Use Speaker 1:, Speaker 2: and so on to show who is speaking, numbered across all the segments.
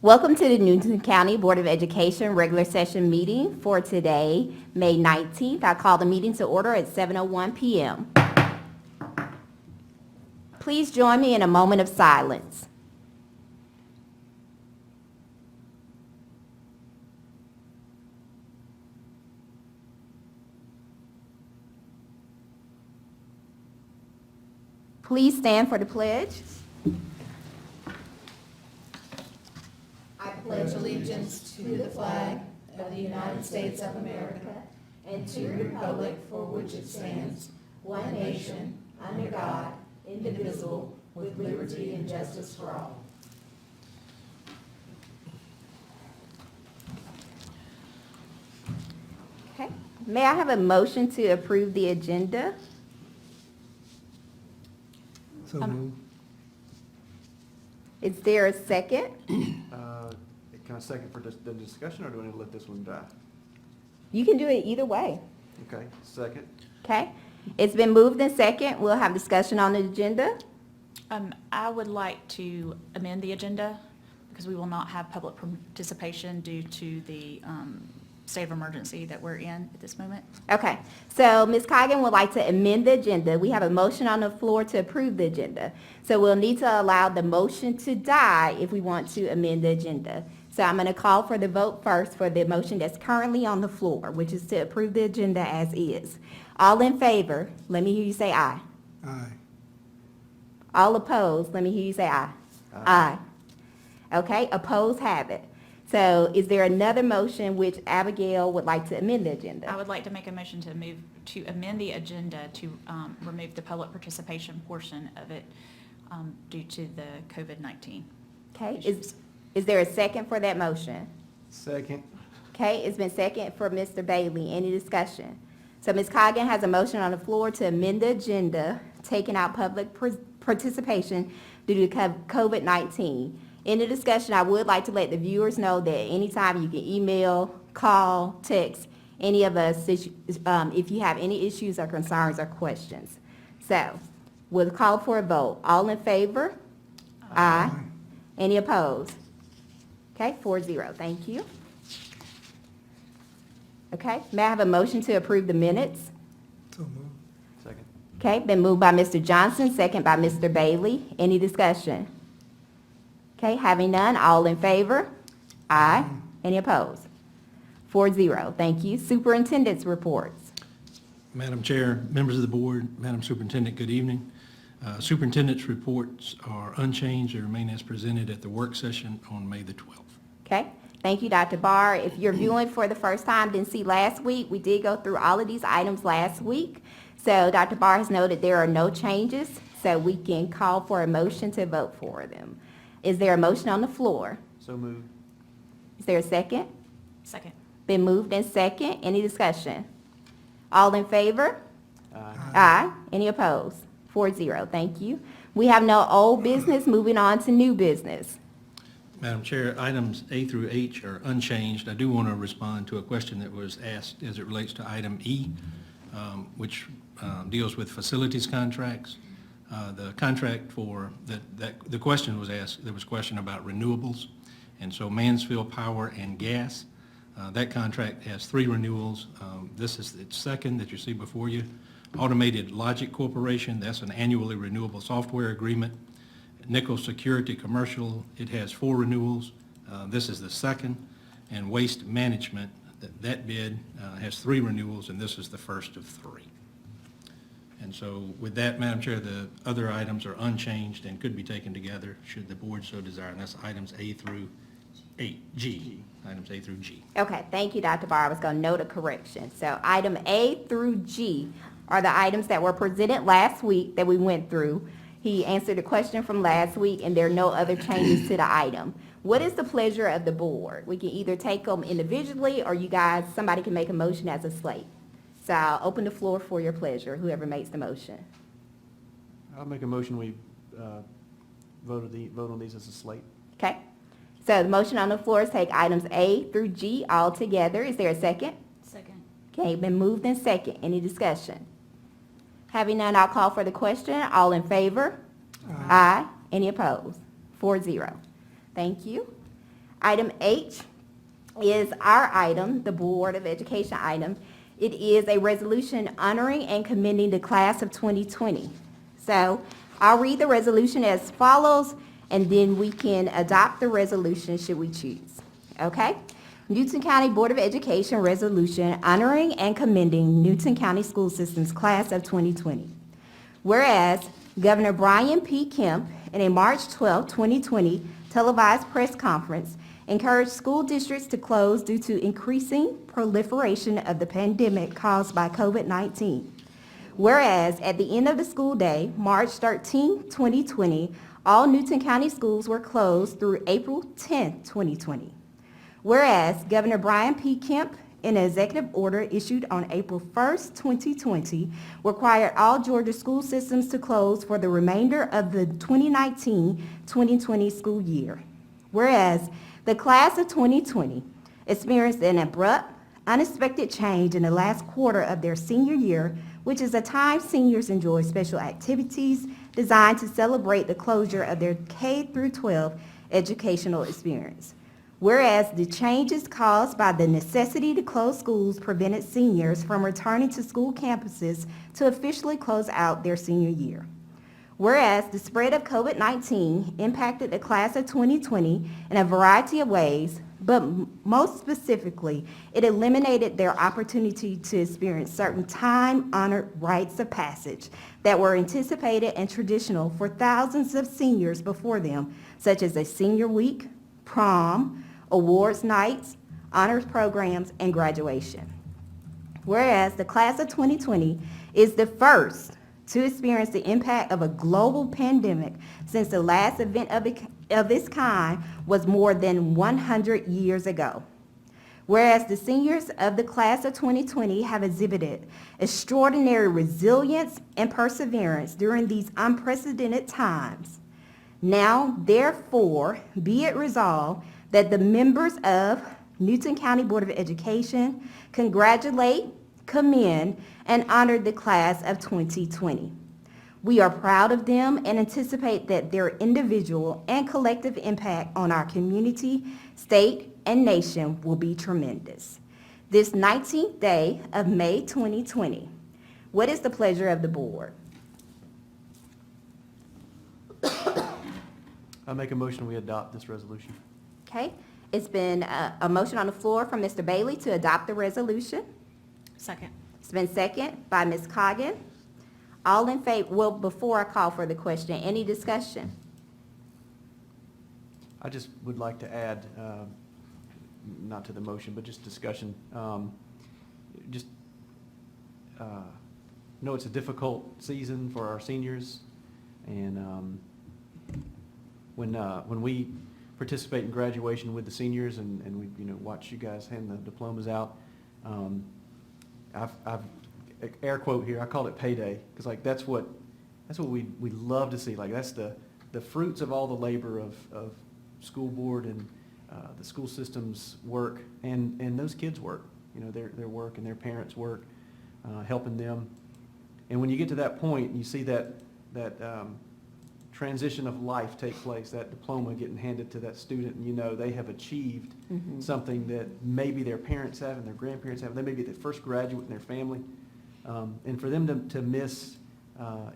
Speaker 1: Welcome to the Newton County Board of Education regular session meeting for today, May 19th. I call the meeting to order at 7:01 p.m. Please join me in a moment of silence. Please stand for the pledge. I pledge allegiance to the flag of the United States of America and to the republic for which it stands, one nation, under God, indivisible, with liberty and justice for all. Okay. May I have a motion to approve the agenda?
Speaker 2: So moved.
Speaker 1: Is there a second?
Speaker 3: Can I second for the discussion, or do I need to let this one die?
Speaker 1: You can do it either way.
Speaker 3: Okay, second.
Speaker 1: Okay. It's been moved and second. We'll have discussion on the agenda.
Speaker 4: I would like to amend the agenda because we will not have public participation due to the state of emergency that we're in at this moment.
Speaker 1: Okay, so Ms. Coggin would like to amend the agenda. We have a motion on the floor to approve the agenda. So we'll need to allow the motion to die if we want to amend the agenda. So I'm going to call for the vote first for the motion that's currently on the floor, which is to approve the agenda as is. All in favor, let me hear you say aye.
Speaker 2: Aye.
Speaker 1: All opposed, let me hear you say aye. Aye. Okay, opposed have it. So is there another motion which Abigail would like to amend the agenda?
Speaker 4: I would like to make a motion to amend the agenda to remove the public participation portion of it due to the COVID-19.
Speaker 1: Okay, is there a second for that motion?
Speaker 3: Second.
Speaker 1: Okay, it's been second for Mr. Bailey. Any discussion? So Ms. Coggin has a motion on the floor to amend the agenda, taking out public participation due to COVID-19. In the discussion, I would like to let the viewers know that anytime you can email, call, text any of us if you have any issues or concerns or questions. So we'll call for a vote. All in favor? Aye. Any opposed? Okay, 4-0. Thank you. Okay, may I have a motion to approve the minutes?
Speaker 2: So moved.
Speaker 3: Second.
Speaker 1: Okay, been moved by Mr. Johnson, second by Mr. Bailey. Any discussion? Okay, having none, all in favor? Aye. Any opposed? 4-0. Thank you. Superintendent's reports.
Speaker 5: Madam Chair, members of the board, Madam Superintendent, good evening. Superintendent's reports are unchanged. They remain as presented at the work session on May the 12th.
Speaker 1: Okay, thank you, Dr. Barr. If you're viewing for the first time, didn't see last week, we did go through all of these items last week. So Dr. Barr has noted there are no changes, so we can call for a motion to vote for them. Is there a motion on the floor?
Speaker 3: So moved.
Speaker 1: Is there a second?
Speaker 4: Second.
Speaker 1: Been moved and second. Any discussion? All in favor?
Speaker 3: Aye.
Speaker 1: Aye. Any opposed? 4-0. Thank you. We have no old business. Moving on to new business.
Speaker 5: Madam Chair, items A through H are unchanged. I do want to respond to a question that was asked as it relates to item E, which deals with facilities contracts. The contract for the question was asked, there was a question about renewables, and so Mansfield Power and Gas, that contract has 3 renewals. This is its second that you see before you. Automated Logic Corporation, that's an annually renewable software agreement. Nickel Security Commercial, it has 4 renewals. This is the second. And Waste Management, that bid has 3 renewals, and this is the first of 3. And so with that, Madam Chair, the other items are unchanged and could be taken together should the board so desire, and that's items A through G. Items A through G.
Speaker 1: Okay, thank you, Dr. Barr. I was going to note a correction. So item A through G are the items that were presented last week that we went through. He answered a question from last week, and there are no other changes to the item. What is the pleasure of the board? We can either take them individually, or you guys, somebody can make a motion as a slate. So I'll open the floor for your pleasure, whoever makes the motion.
Speaker 3: I'll make a motion we vote on these as a slate.
Speaker 1: Okay? So the motion on the floor is take items A through G all together. Is there a second?
Speaker 4: Second.
Speaker 1: Okay, been moved and second. Any discussion? Having none, I'll call for the question. All in favor? Aye. Any opposed? 4-0. Thank you. Item H is our item, the Board of Education item. It is a resolution honoring and commending the class of 2020. So I'll read the resolution as follows, and then we can adopt the resolution should we choose. Okay? Newton County Board of Education resolution honoring and commending Newton County School System's class of 2020. Whereas Governor Brian P. Kemp, in a March 12, 2020 televised press conference, encouraged school districts to close due to increasing proliferation of the pandemic caused by COVID-19. Whereas at the end of the school day, March 13, 2020, all Newton County schools were closed through April 10, 2020. Whereas Governor Brian P. Kemp, in an executive order issued on April 1st, 2020, required all Georgia school systems to close for the remainder of the 2019-2020 school year. Whereas the class of 2020 experienced an abrupt, unexpected change in the last quarter of their senior year, which is a time seniors enjoy special activities designed to celebrate the closure of their K-12 educational experience. Whereas the changes caused by the necessity to close schools prevented seniors from returning to school campuses to officially close out their senior year. Whereas the spread of COVID-19 impacted the class of 2020 in a variety of ways, but most specifically, it eliminated their opportunity to experience certain time-honored rites of passage that were anticipated and traditional for thousands of seniors before them, such as a senior week, prom, awards nights, honors programs, and graduation. Whereas the class of 2020 is the first to experience the impact of a global pandemic since the last event of its kind was more than 100 years ago. Whereas the seniors of the class of 2020 have exhibited extraordinary resilience and perseverance during these unprecedented times. Now, therefore, be it resolved that the members of Newton County Board of Education congratulate, commend, and honor the class of 2020. We are proud of them and anticipate that their individual and collective impact on our community, state, and nation will be tremendous. This 19th day of May 2020, what is the pleasure of the board?
Speaker 3: I make a motion we adopt this resolution.
Speaker 1: Okay, it's been a motion on the floor from Mr. Bailey to adopt the resolution.
Speaker 4: Second.
Speaker 1: It's been second by Ms. Coggan. All in favor, well, before I call for the question, any discussion?
Speaker 3: I just would like to add, not to the motion, but just discussion. Know it's a difficult season for our seniors, and when we participate in graduation with the seniors and we watch you guys hand the diplomas out, I've air quote here, I call it payday, because like that's what we love to see. Like that's the fruits of all the labor of school board and the school system's work and those kids' work, their work and their parents' work, helping them. And when you get to that point, you see that transition of life take place, that diploma getting handed to that student, and they have achieved something that maybe their parents have and their grandparents have. They may be the first graduate in their family. And for them to miss,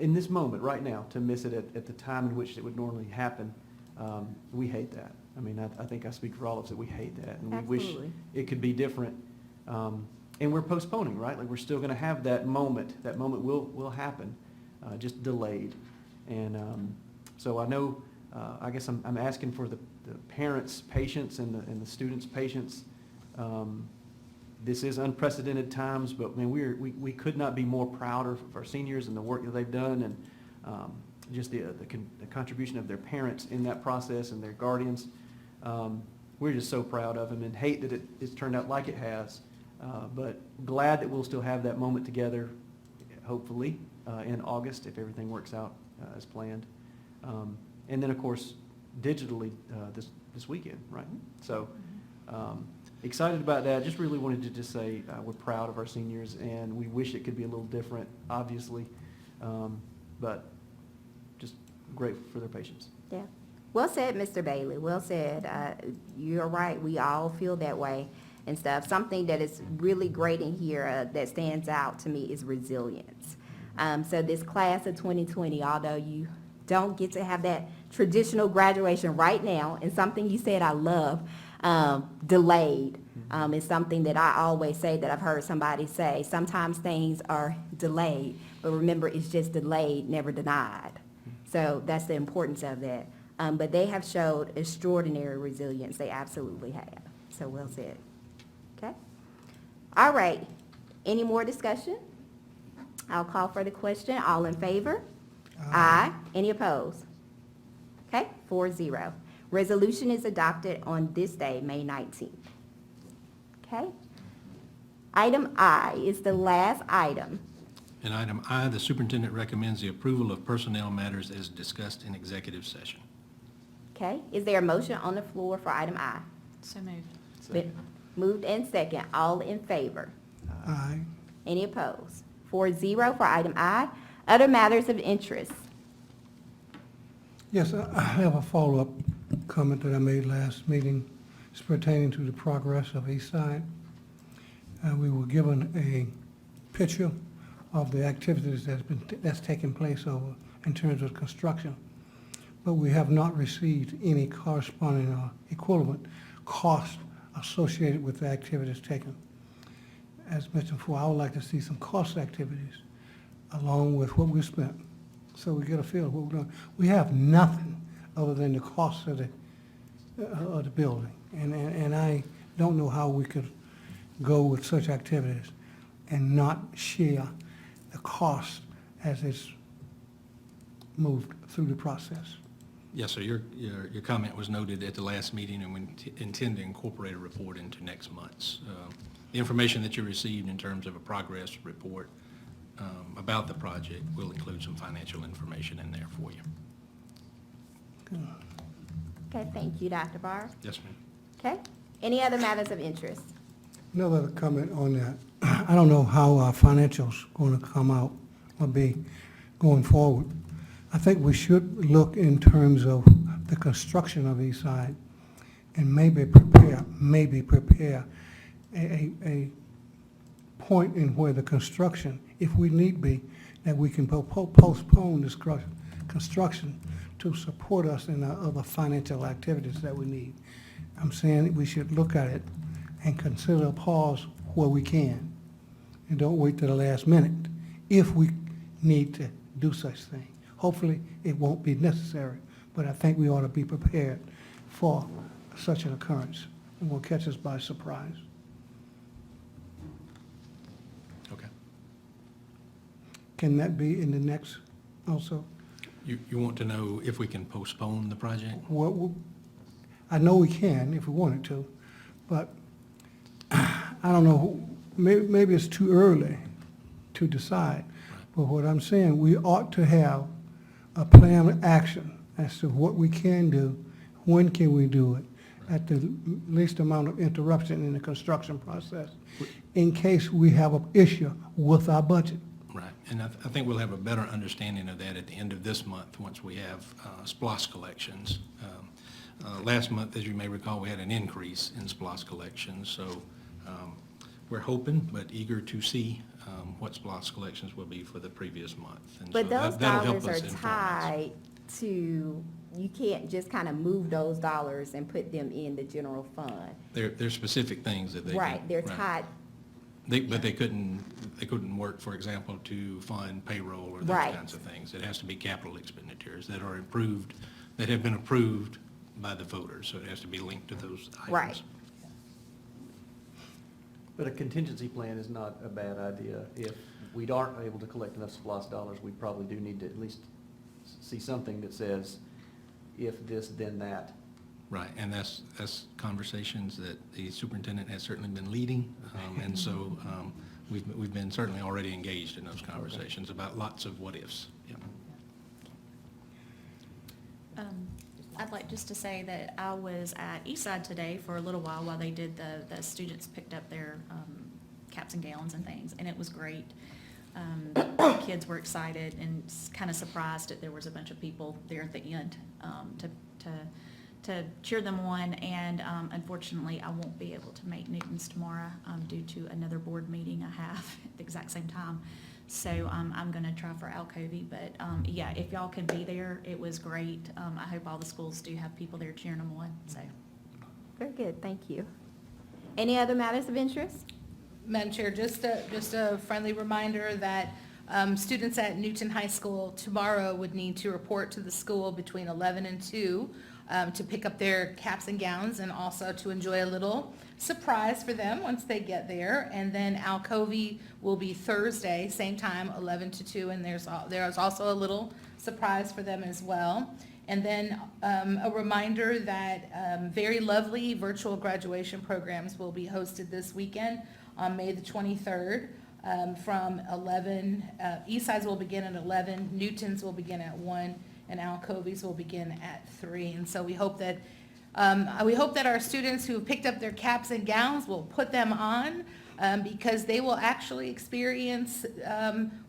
Speaker 3: in this moment right now, to miss it at the time in which it would normally happen, we hate that. I mean, I think I speak for all of us that we hate that. And
Speaker 1: Absolutely.
Speaker 3: we wish it could be different. And we're postponing, right? Like we're still going to have that moment. That moment will happen, just delayed. And so I know, I guess I'm asking for the parents' patience and the students' patience. This is unprecedented times, but man, we could not be more proud of our seniors and the work that they've done, and just the contribution of their parents in that process and their guardians. We're just so proud of them and hate that it's turned out like it has, but glad that we'll still have that moment together, hopefully, in August if everything works out as planned. And then, of course, digitally this weekend, right? So excited about that. Just really wanted to just say we're proud of our seniors, and we wish it could be a little different, obviously, but just grateful for their patience.
Speaker 1: Yeah. Well said, Mr. Bailey, well said. You're right, we all feel that way and stuff. Something that is really great in here that stands out to me is resilience. So this class of 2020, although you don't get to have that traditional graduation right now, and something you said I love, delayed, is something that I always say, that I've heard somebody say. Sometimes things are delayed, but remember, it's just delayed, never denied. So that's the importance of that. But they have showed extraordinary resilience. They absolutely have. So well said. Okay? All right. Any more discussion? I'll call for the question. All in favor? Aye. Any opposed? Okay, 4-0. Resolution is adopted on this day, May 19th. Okay? Item I is the last item.
Speaker 5: In item I, the superintendent recommends the approval of personnel matters as discussed in executive session.
Speaker 1: Okay? Is there a motion on the floor for item I?
Speaker 4: So moved.
Speaker 1: Been moved and second. All in favor?
Speaker 2: Aye.
Speaker 1: Any opposed? 4-0 for item I. Other matters of interest.
Speaker 2: Yes, I have a follow-up comment that I made last meeting. It's pertaining to the progress of East Side. We were given a picture of the activities that's taken place over in terms of construction, but we have not received any corresponding or equivalent cost associated with the activities taken. As mentioned before, I would like to see some cost activities along with what we spent, so we get a feel of what we're doing. We have nothing other than the cost of the building, and I don't know how we could go with such activities and not share the cost as it's moved through the process.
Speaker 5: Yes, sir, your comment was noted at the last meeting, and we intend to incorporate a report into next month's. The information that you received in terms of a progress report about the project will include some financial information in there for you.
Speaker 1: Okay, thank you, Dr. Barr.
Speaker 5: Yes, ma'am.
Speaker 1: Okay? Any other matters of interest?
Speaker 2: Another comment on that. I don't know how our financials going to come out or be going forward. I think we should look in terms of the construction of East Side and maybe prepare a point in where the construction, if we need be, that we can postpone this construction to support us in our other financial activities that we need. I'm saying we should look at it and consider a pause where we can, and don't wait till the last minute if we need to do such thing. Hopefully, it won't be necessary, but I think we ought to be prepared for such an occurrence. It will catch us by surprise.
Speaker 5: Okay.
Speaker 2: Can that be in the next also?
Speaker 5: You want to know if we can postpone the project?
Speaker 2: I know we can if we wanted to, but I don't know, maybe it's too early to decide. But what I'm saying, we ought to have a plan of action as to what we can do, when can we do it, at the least amount of interruption in the construction process, in case we have an issue with our budget.
Speaker 5: Right, and I think we'll have a better understanding of that at the end of this month, once we have SPLOST collections. Last month, as you may recall, we had an increase in SPLOST collections, so we're hoping but eager to see what SPLOST collections will be for the previous month. And
Speaker 1: But
Speaker 5: so
Speaker 1: those
Speaker 5: that'll help
Speaker 1: dollars
Speaker 5: us
Speaker 1: are
Speaker 5: inform us.
Speaker 1: tied to, you can't just kind of move those dollars and put them in the general fund.
Speaker 5: They're specific things that they can.
Speaker 1: Right, they're tied,
Speaker 5: But they couldn't work, for example, to fund payroll or those
Speaker 1: Right.
Speaker 5: kinds of things. It has to be capital expenditures that are approved, that have been approved by the voters, so it has to be linked to those items.
Speaker 1: Right.
Speaker 3: But a contingency plan is not a bad idea. If we aren't able to collect enough SPLOST dollars, we probably do need to at least see something that says, if this, then that.
Speaker 5: Right, and that's conversations that the superintendent has certainly been leading, and so we've been certainly already engaged in those conversations about lots of what-ifs. Yeah.
Speaker 4: I'd like just to say that I was at Eastside today for a little while they did the students picked up their caps and gowns and things, and it was great. The kids were excited and kind of surprised that there was a bunch of people there at the end to to cheer them on. And unfortunately, I won't be able to make Newton's tomorrow due to another board meeting I have at the exact same time. So I'm going to try for Alcovey, but yeah, if y'all can be there, it was great. I hope all the schools do have people there cheering them on, so.
Speaker 1: Very good, thank you. Any other matters of interest?
Speaker 6: Madam Chair, just a friendly reminder that students at Newton High School tomorrow would need to report to the school between 11 and 2 to pick up their caps and gowns, and also to enjoy a little surprise for them once they get there. And then Alcovey will be Thursday, same time, 11 to 2, and there's also a little surprise for them as well. And then a reminder that very lovely virtual graduation programs will be hosted this weekend on May the 23rd from 11. Eastside's will begin at 11, Newton's will begin at 1, and Alcovey's will begin at 3. And so we hope that our students who picked up their caps and gowns will put them on because they will actually experience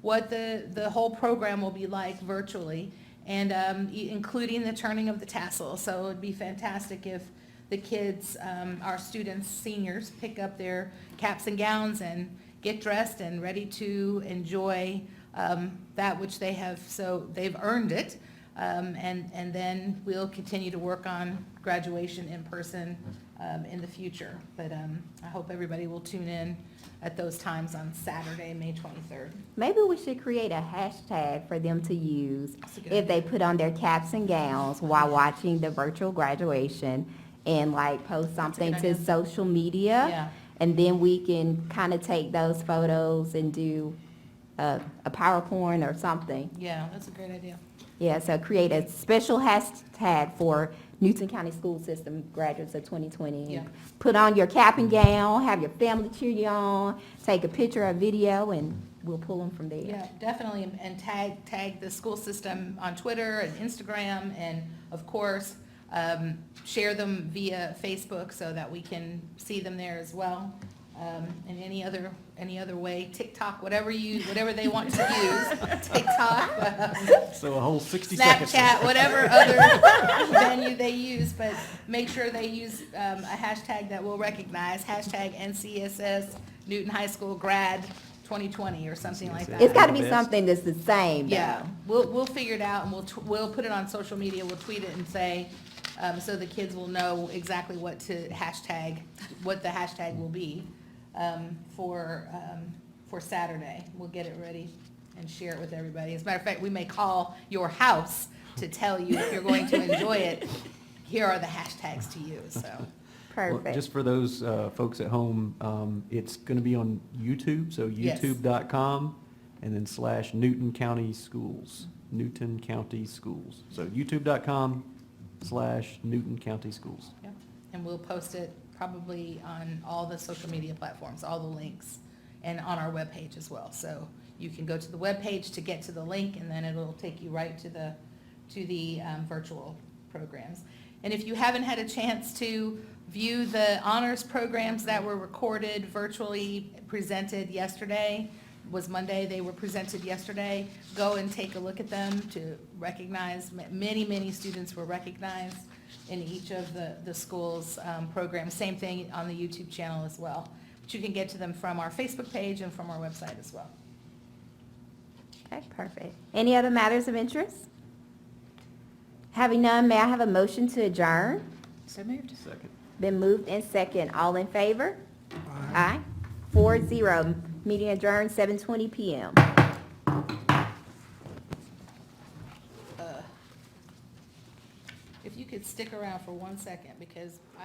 Speaker 6: what the whole program will be like virtually, and including the turning of the tassel. So it would be fantastic if the kids, our students, seniors, pick up their caps and gowns and get dressed and ready to enjoy that which they have, so they've earned it. And then we'll continue to work on graduation in person in the future. But I hope everybody will tune in at those times on Saturday, May 23rd.
Speaker 1: Maybe we should create a hashtag for them to use
Speaker 6: That's a good
Speaker 1: if they put on their caps and gowns while watching the virtual graduation, and like post something to
Speaker 4: idea.
Speaker 1: social media.
Speaker 6: Yeah.
Speaker 1: And then we can kind of take those photos and do a PowerPoint or something.
Speaker 6: Yeah, that's a great idea.
Speaker 1: Yeah, so create a special hashtag for Newton County School System graduates of 2020.
Speaker 6: Yeah.
Speaker 1: Put on your cap and gown, have your family cheer you on, take a picture or video, and we'll pull them from there.
Speaker 6: Yeah, definitely, and tag the school system on Twitter and Instagram, and of course, share them via Facebook so that we can see them there as well. And any other way, TikTok, whatever they want to use, TikTok,
Speaker 3: So a whole 60 seconds.
Speaker 6: Snapchat, whatever other venue they use, but make sure they use a hashtag that we'll recognize, hashtag NCSS Newton High School grad 2020 or something like that.
Speaker 1: It's got to be
Speaker 3: Best.
Speaker 1: something that's the same, though.
Speaker 6: Yeah, we'll figure it out, and we'll put it on social media, we'll tweet it and say, so the kids will know exactly what to hashtag, what the hashtag will be for Saturday. We'll get it ready and share it with everybody. As a matter of fact, we may call your house to tell you if you're going to enjoy it. Here are the hashtags to use, so.
Speaker 3: Well,
Speaker 1: Perfect.
Speaker 3: just for those folks at home, it's going to be on YouTube, so
Speaker 6: Yes.
Speaker 3: youtube.com and then / Newton County Schools, Newton County Schools. So youtube.com / Newton County Schools.
Speaker 6: Yep. And we'll post it probably on all the social media platforms, all the links, and on our webpage as well. So you can go to the webpage to get to the link, and then it'll take you right to the virtual programs. And if you haven't had a chance to view the honors programs that were recorded, virtually presented yesterday, was Monday, they were presented yesterday, go and take a look at them to recognize, many students were recognized in each of the school's programs. Same thing on the YouTube channel as well. But you can get to them from our Facebook page and from our website as well.
Speaker 1: Okay, perfect. Any other matters of interest? Having none, may I have a motion to adjourn?
Speaker 4: So moved.
Speaker 3: Second.
Speaker 1: Been moved and second. All in favor? Aye. 4-0. Meeting adjourned, 7:20 PM.
Speaker 6: If you could stick around for 1 second, because I